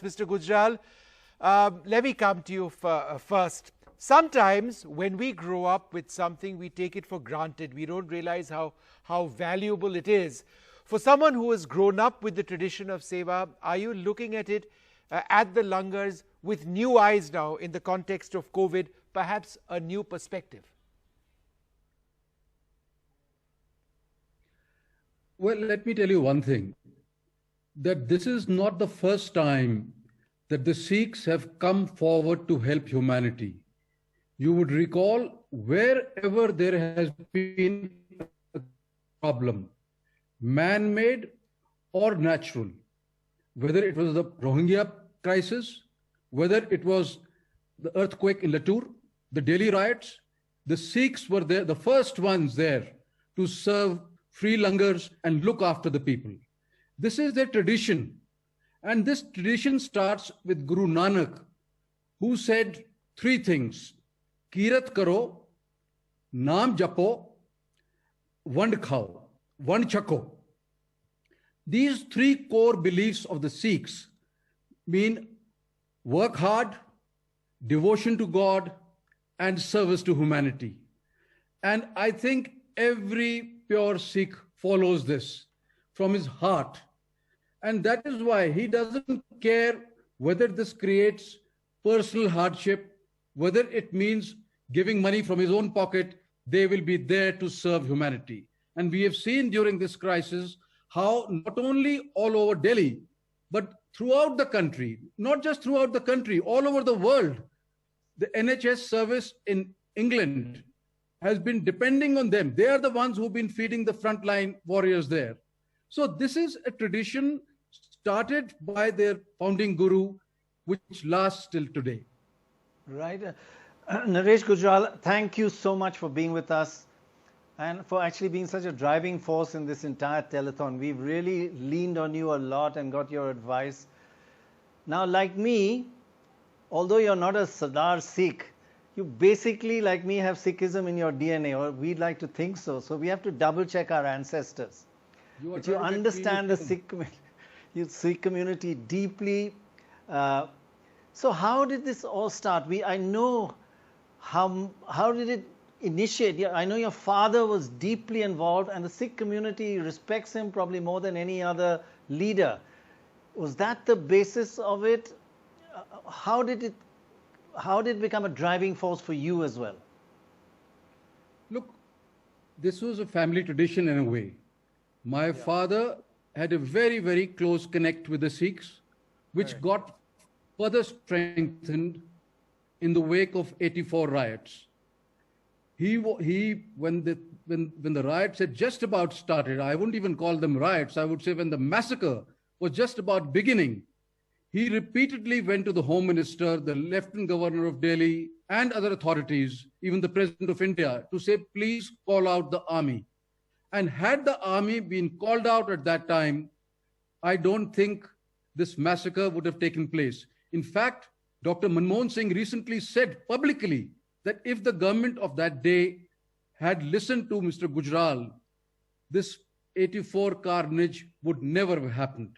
Mr. Gujral, let me come to you first. Sometimes when we grow up with something, we take it for granted. We don't realize how valuable it is. For someone who has grown up with the tradition of Seva, are you looking at it at the langars with new eyes now in the context of COVID, perhaps a new perspective? Well, let me tell you one thing, that this is not the first time that the Sikhs have come forward to help humanity. You would recall, wherever there has been a problem, man-made or natural, whether it was the Rohingya crisis, whether it was the earthquake in Latur, the Delhi riots, the Sikhs were there, the first ones there to serve free langars and look after the people. This is their tradition. And this tradition starts with Guru Nanak, who said three things: Kirat karo, Naam japo, Vand khao, Vand chako. These three core beliefs of the Sikhs mean work hard, devotion to God, and service to humanity. And I think every pure Sikh follows this from his heart. And that is why he doesn't care whether this creates personal hardship, whether it means giving money from his own pocket. They will be there to serve humanity. And we have seen during this crisis how not only all over Delhi, but throughout the country, not just throughout the country, all over the world, the NHS service in England has been depending on them. They are the ones who've been feeding the frontline warriors there. So this is a tradition started by their founding guru, which lasts till today. Right. Naresh Gujral, thank you so much for being with us and for actually being such a driving force in this entire telethon. We've really leaned on you a lot and got your advice. Now, like me, although you're not a Sardar Sikh, you basically, like me, have Sikhism in your DNA, or we'd like to think so. So we have to double check our ancestors. But you understand the Sikh community deeply. So how did this all start? I know how did it initiate? I know your father was deeply involved, and the Sikh community respects him probably more than any other leader. Was that the basis of it? How did it become a driving force for you as well? Look, this was a family tradition in a way. My father had a very, very close connect with the Sikhs, which got further strengthened in the wake of 84 riots. When the riots had just about started, I wouldn't even call them riots, I would say when the massacre was just about beginning, he repeatedly went to the Home Minister, the Lieutenant Governor of Delhi, and other authorities, even the President of India, to say, please call out the army. And had the army been called out at that time, I don't think this massacre would have taken place. In fact, Dr. Manmohan Singh recently said publicly that if the government of that day had listened to Mr. Gujral, this 84 carnage would never have happened.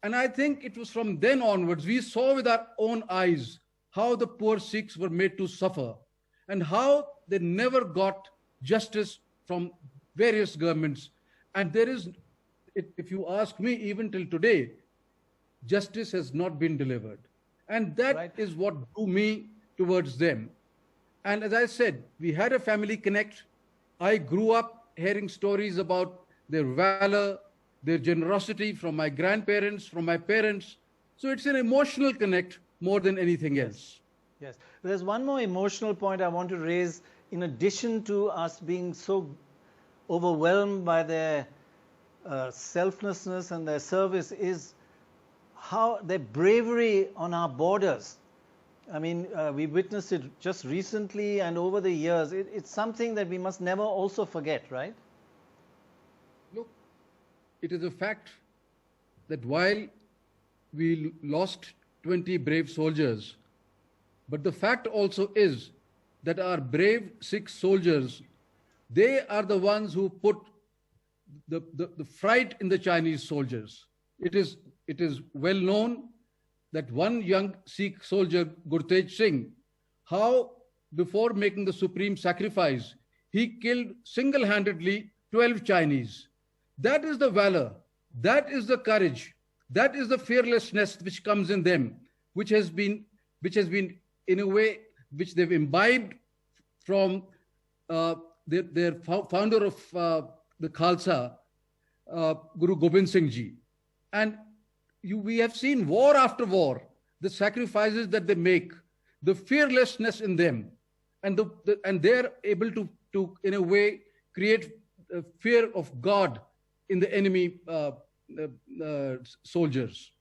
And I think it was from then onwards, we saw with our own eyes how the poor Sikhs were made to suffer and how they never got justice from various governments. And there is, if you ask me, even till today, justice has not been delivered. And that is what drew me towards them. And as I said, we had a family connect. I grew up hearing stories about their valor, their generosity from my grandparents, from my parents. So it's an emotional connect more than anything else. Yes. There's one more emotional point I want to raise, in addition to us being so overwhelmed by their selflessness and their service, is how their bravery on our borders. I mean, we witnessed it just recently and over the years. It's something that we must never also forget, right? Look, it is a fact that while we lost 20 brave soldiers, but the fact also is that our brave Sikh soldiers, they are the ones who put the fright in the Chinese soldiers. It is well known that one young Sikh soldier, Gurtej Singh, how before making the supreme sacrifice, he killed single-handedly 12 Chinese. That is the valor, that is the courage, that is the fearlessness which comes in them, which has been in a way, which they've imbibed from their founder of the Khalsa, Guru Gobind Singh Ji. And we have seen war after war, the sacrifices that they make, the fearlessness in them, and they're able to in a way create fear of God in the enemy soldiers.